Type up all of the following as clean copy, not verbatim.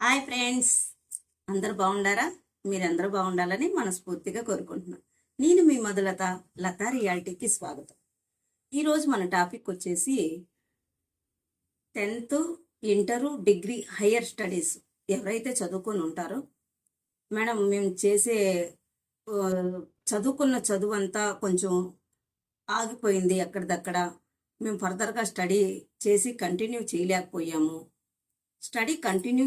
Hi friends, అందరూ బాగుండారా? మీరందరూ బాగుండాలని మనస్ఫూర్తిగా కోరుకుంటున్నాను. నేను మీ మధులత, లతా రియాలిటీకి స్వాగతం. ఈరోజు మన టాపిక్ వచ్చేసి 10th, inter, degree, higher studies ఎవరైతే చదువుకొని ఉంటారో, మేడం మేము చేసే చదువుకున్న చదువు అంతా కొంచెం ఆగిపోయింది, ఎక్కడిదక్కడ మేము ఫర్దర్గా స్టడీ చేసి కంటిన్యూ చేయలేకపోయాము, స్టడీ కంటిన్యూ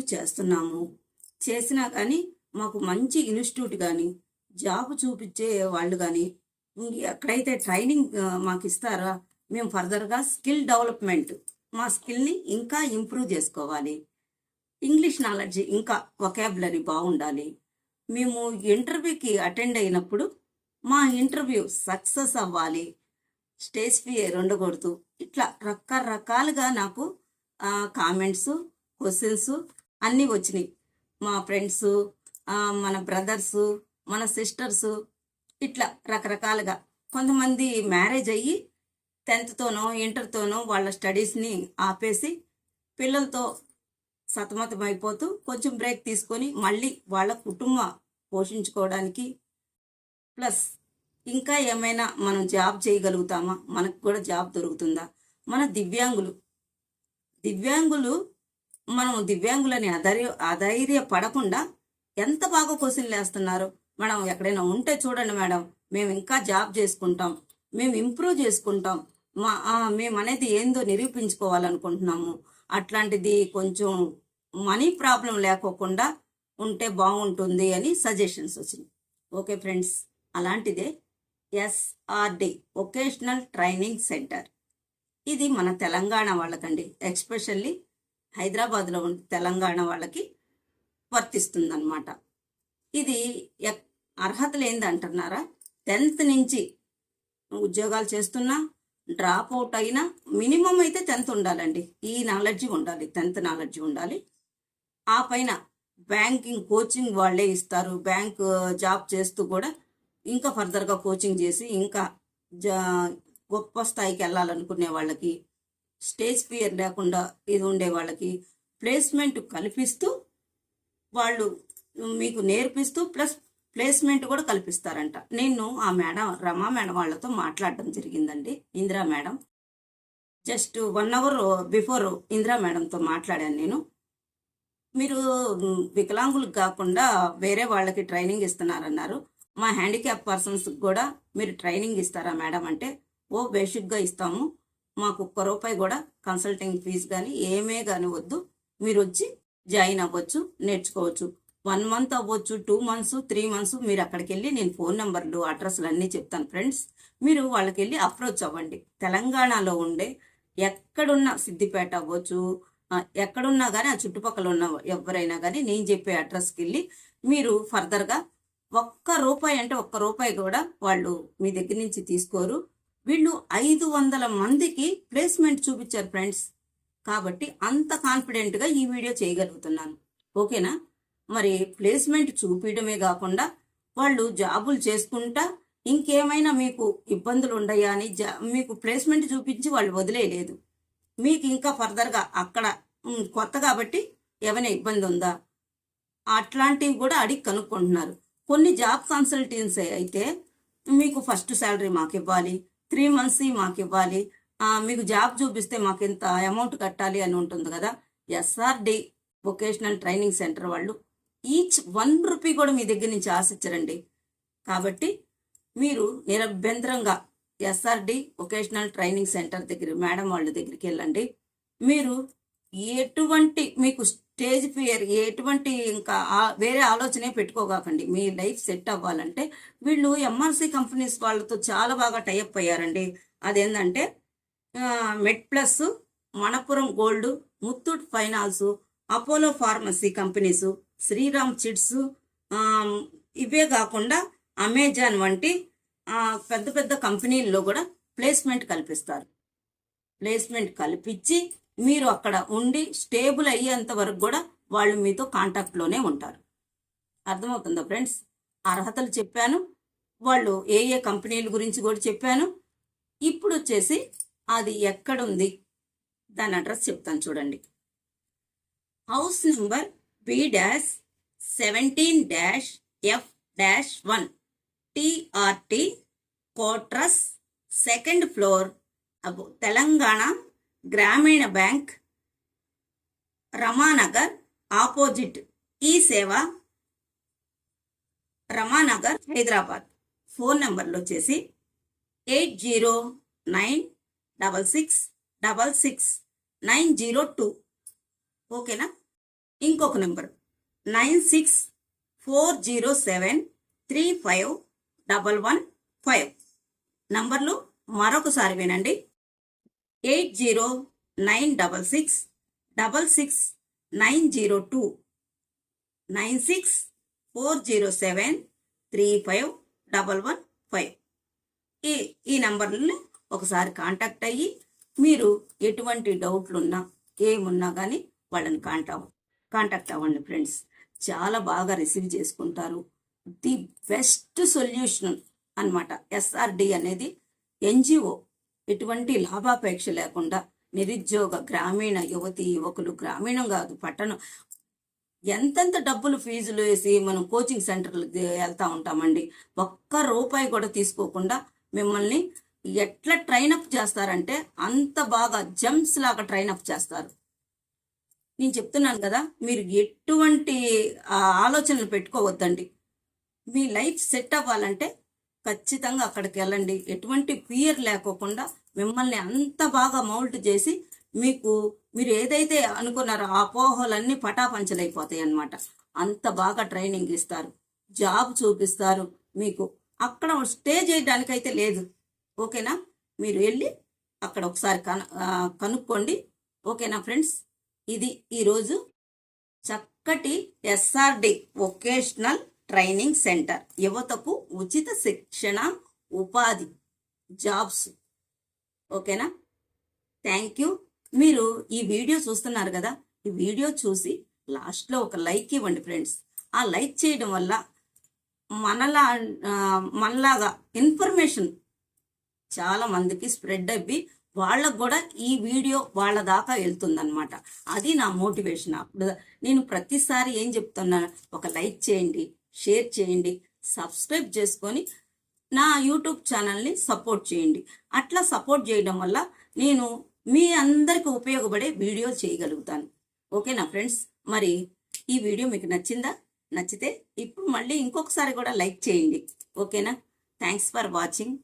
చేసినా కానీ మాకు మంచి ఇన్స్టిట్యూట్ కానీ జాబ్ చూపించే వాళ్ళు కానీ ఎక్కడైతే ట్రైనింగ్ మాకు ఇస్తారో మేము ఫర్దర్గా స్కిల్ డెవలప్మెంట్, మా స్కిల్ని ఇంకా ఇంప్రూవ్ చేసుకోవాలి, ఇంగ్లీష్ నాలెడ్జ్ ఇంకా వొకాబులరీ బాగుండాలి, మేము ఇంటర్వ్యూకి అటెండ్ అయినప్పుడు మా ఇంటర్వ్యూ సక్సెస్ అవ్వాలి, స్టేజ్ ఫియర్ ఉండకూడదు. ఇట్లా రకరకాలుగా నాకు కామెంట్స్, క్వశ్చన్స్ అన్నీ వచ్చినాయి. మా ఫ్రెండ్స్, మన బ్రదర్స్, మన సిస్టర్స్, ఇట్లా రకరకాలుగా కొంతమంది మ్యారేజ్ అయ్యి 10th ఇంటర్తోనో వాళ్ళ స్టడీస్ని ఆపేసి పిల్లలతో సతమతమైపోతూ కొంచెం బ్రేక్ తీసుకొని మళ్ళీ వాళ్ళ కుటుంబం పోషించుకోవడానికి, ప్లస్ ఇంకా ఏమైనా మనం జాబ్ చేయగలుగుతామా, మనకు కూడా జాబ్ దొరుకుతుందా, మన దివ్యాంగులు మనం దివ్యాంగులని అధైర్య పడకుండా ఎంత బాగా క్వశ్చన్లు వేస్తున్నారు. మేడం ఎక్కడైనా ఉంటే చూడండి మేడం, మేము ఇంకా జాబ్ చేసుకుంటాం, మేము ఇంప్రూవ్ చేసుకుంటాం, మేము అనేది ఏందో నిరూపించుకోవాలనుకుంటున్నాము, అట్లాంటిది కొంచెం మనీ ప్రాబ్లం లేకోకుండా ఉంటే బాగుంటుంది అని సజెషన్స్ వచ్చినాయి. ఓకే ఫ్రెండ్స్, అలాంటిదే SRD వొకేషనల్ ట్రైనింగ్ సెంటర్. ఇది మన తెలంగాణ వాళ్ళకండి, ఎక్స్పెషల్లీ హైదరాబాద్లో ఉండే తెలంగాణ వాళ్ళకి వర్తిస్తుందన్నమాట. ఇది అర్హతలు ఏందంటున్నారా? 10th నుంచి ఉద్యోగాలు చేస్తున్నా, డ్రాప్ అవుట్ అయినా మినిమం అయితే 10th ఉండాలండి. ఈ నాలెడ్జ్ ఉండాలి, 10th నాలెడ్జ్ ఉండాలి. ఆ పైన బ్యాంకింగ్ కోచింగ్ వాళ్ళే ఇస్తారు. బ్యాంక్ జాబ్ చేస్తూ కూడా ఇంకా ఫర్దర్గా కోచింగ్ చేసి ఇంకా గొప్ప స్థాయికి వెళ్ళాలనుకునే వాళ్ళకి, స్టేజ్ ఫియర్ లేకుండా ఇది ఉండే వాళ్ళకి ప్లేస్మెంట్ కల్పిస్తూ, వాళ్ళు మీకు నేర్పిస్తూ ప్లస్ ప్లేస్మెంట్ కూడా కల్పిస్తారంట. నేను ఆ మేడం, రమా మేడం వాళ్ళతో మాట్లాడడం జరిగిందండి. Indira madam, just 1 hour before Indira మేడంతో మాట్లాడాను నేను. మీరు వికలాంగులకు కాకుండా వేరే వాళ్ళకి ట్రైనింగ్ ఇస్తున్నారన్నారు, మా హ్యాండిక్యాప్ పర్సన్స్కి కూడా మీరు ట్రైనింగ్ ఇస్తారా మేడం అంటే, బేసిక్గా ఇస్తాము, మాకు ₹1 కూడా కన్సల్టింగ్ ఫీజు కానీ ఏమే కానీ వద్దు, మీరు వచ్చి జాయిన్ అవ్వచ్చు, నేర్చుకోవచ్చు. 1 month అవ్వచ్చు, 2 months, 3 months, మీరు అక్కడికి వెళ్ళి నేను ఫోన్ నెంబర్లు, అడ్రస్లు అన్నీ చెప్తాను ఫ్రెండ్స్, మీరు వాళ్ళకి వెళ్ళి అప్రోచ్ అవ్వండి. తెలంగాణలో ఉండే ఎక్కడున్న, సిద్దిపేట అవ్వచ్చు, ఎక్కడున్నా కానీ ఆ చుట్టుపక్కల ఉన్న ఎవరైనా కానీ నేను చెప్పే అడ్రస్కి వెళ్ళి మీరు ఫర్దర్గా ₹1 అంటే ₹1 కూడా వాళ్ళు మీ దగ్గర నుంచి తీసుకోరు. వీళ్ళు 500 మందికి ప్లేస్మెంట్ చూపించారు ఫ్రెండ్స్. కాబట్టి అంత కాన్ఫిడెంట్గా ఈ వీడియో చేయగలుగుతున్నాను. ఓకేనా? మరి ప్లేస్మెంట్ చూపించడమే కాకుండా వాళ్ళు జాబులు చేసుకుంటా ఇంకేమైనా మీకు ఇబ్బందులు ఉండయా అని మీకు ప్లేస్మెంట్ చూపించి వాళ్ళు వదిలేయలేదు. మీకు ఇంకా ఫర్దర్గా అక్కడ కొత్త కాబట్టి ఏమైనా ఇబ్బంది ఉందా అట్లాంటివి కూడా అడిగి కనుక్కుంటున్నారు. కొన్ని జాబ్ కన్సల్టెన్సీ అయితే మీకు ఫస్ట్ శాలరీ మాకు ఇవ్వాలి, 3 months మాకు ఇవ్వాలి, మీకు జాబ్ చూపిస్తే మాకు ఎంత అమౌంట్ కట్టాలి అని ఉంటుంది కదా. SRD వొకేషనల్ ట్రైనింగ్ సెంటర్ వాళ్ళు ఈచ్ ₹1 కూడా మీ దగ్గర నుంచి ఆశించరండి. కాబట్టి మీరు నిరభ్యంతరంగా SRD వొకేషనల్ ట్రైనింగ్ సెంటర్ దగ్గర మేడం వాళ్ళ దగ్గరికి వెళ్ళండి. మీరు ఎటువంటి మీకు స్టేజ్ ఫియర్, ఎటువంటి ఇంకా వేరే ఆలోచనే పెట్టుకోగాకండి. మీ లైఫ్ సెట్ అవ్వాలంటే వీళ్ళు MRC కంపెనీస్ వాళ్ళతో చాలా బాగా టైఅప్ అయ్యారండి. అదేంటంటే Med Plus, Manappuram gold, Muthoot finance, Apollo pharmacy companies, Shriram chits, ఇవే కాకుండా అమెజాన్ వంటి పెద్ద పెద్ద కంపెనీల్లో కూడా ప్లేస్మెంట్ కల్పిస్తారు. ప్లేస్మెంట్ కల్పించి మీరు అక్కడ ఉండి స్టేబుల్ అయ్యేంత వరకు కూడా వాళ్ళు మీతో కాంటాక్ట్లోనే ఉంటారు. అర్థమవుతుందా ఫ్రెండ్స్? అర్హతలు చెప్పాను, వాళ్ళు ఏ కంపెనీల గురించి కూడా చెప్పాను. ఇప్పుడు వచ్చేసి అది ఎక్కడుంది దాని అడ్రస్ చెప్తాను చూడండి. హౌస్ నెంబర్ B-17-F-1 TRT కోట్రస్ second floor Telangana Grameena bank రమానగర్ opposite ఈ సేవ రమానగర్ హైదరాబాద్. ఫోన్ నెంబర్లు వచ్చేసి 8096666902. ఓకేనా? ఇంకొక నెంబర్ 9640735115. నంబర్లు మరొకసారి వినండి. 8096666902 9640735115. ఈ నంబర్లని ఒకసారి కాంటాక్ట్ అయ్యి మీరు ఎటువంటి డౌట్లు ఉన్నా ఏమున్నా కానీ వాళ్ళని కాంటాక్ట్ అవ్వండి ఫ్రెండ్స్. చాలా బాగా రిసీవ్ చేసుకుంటారు. ది బెస్ట్ సొల్యూషన్ అన్నమాట. ఎస్ఆర్డి అనేది ఎన్జిఓ, ఎటువంటి లాభాపేక్ష లేకుండా నిరుద్యోగ గ్రామీణ యువకులు, గ్రామీణం కాదు పట్టణం, ఎంతెంత డబ్బులు ఫీజులు వేసి మనం కోచింగ్ సెంటర్లకు వెళ్తా ఉంటామండి. ఒక్క రూపాయి కూడా తీసుకోకుండా మిమ్మల్ని ఎట్లా ట్రైనప్ చేస్తారంటే అంత బాగా జెమ్స్ లాగా ట్రైనప్ చేస్తారు. నేను చెప్తున్నాను కదా, మీరు ఎటువంటి ఆలోచనలు పెట్టుకోవద్దండి. మీ లైఫ్ సెట్ అవ్వాలంటే ఖచ్చితంగా అక్కడికి వెళ్ళండి. ఎటువంటి ఫియర్ లేకోకుండా మిమ్మల్ని అంత బాగా మౌల్ట్ చేసి మీరు ఏదైతే అనుకున్నారో ఆ అపోహలన్నీ పటాపంచలైపోతాయి అన్నమాట. అంత బాగా ట్రైనింగ్ ఇస్తారు, జాబ్ చూపిస్తారు. మీకు అక్కడ స్టే చేయడానికైతే లేదు. ఓకేనా? మీరు వెళ్ళి అక్కడ ఒకసారి కనుక్కోండి. ఓకేనా ఫ్రెండ్స్? ఇది ఈరోజు చక్కటి ఎస్ఆర్డి వొకేషనల్ ట్రైనింగ్ సెంటర్, యువతకు ఉచిత శిక్షణ, ఉపాధి, జాబ్స్. ఓకేనా? Thank you. మీరు ఈ వీడియో చూస్తున్నారు కదా, ఈ వీడియో చూసి లాస్ట్లో ఒక లైక్ ఇవ్వండి ఫ్రెండ్స్. ఆ లైక్ చేయడం వల్ల మనలాగా ఇన్ఫర్మేషన్ చాలా మందికి స్ప్రెడ్ అయ్యి వాళ్ళకు కూడా ఈ వీడియో వాళ్ళ దాకా వెళ్తుందన్నమాట. అది నా మోటివేషన్. అప్పుడు నేను ప్రతిసారి ఏం చెప్తున్నాను, ఒక లైక్ చేయండి, షేర్ చేయండి, సబ్స్క్రైబ్ చేసుకొని నా యూట్యూబ్ ఛానల్ని సపోర్ట్ చేయండి. అట్లా సపోర్ట్ చేయడం వల్ల నేను మీ అందరికి ఉపయోగపడే వీడియో చేయగలుగుతాను. ఓకేనా ఫ్రెండ్స్? మరి ఈ వీడియో మీకు నచ్చిందా? నచ్చితే ఇప్పుడు మళ్ళీ ఇంకొకసారి కూడా లైక్ చేయండి. ఓకేనా? Thanks for watching.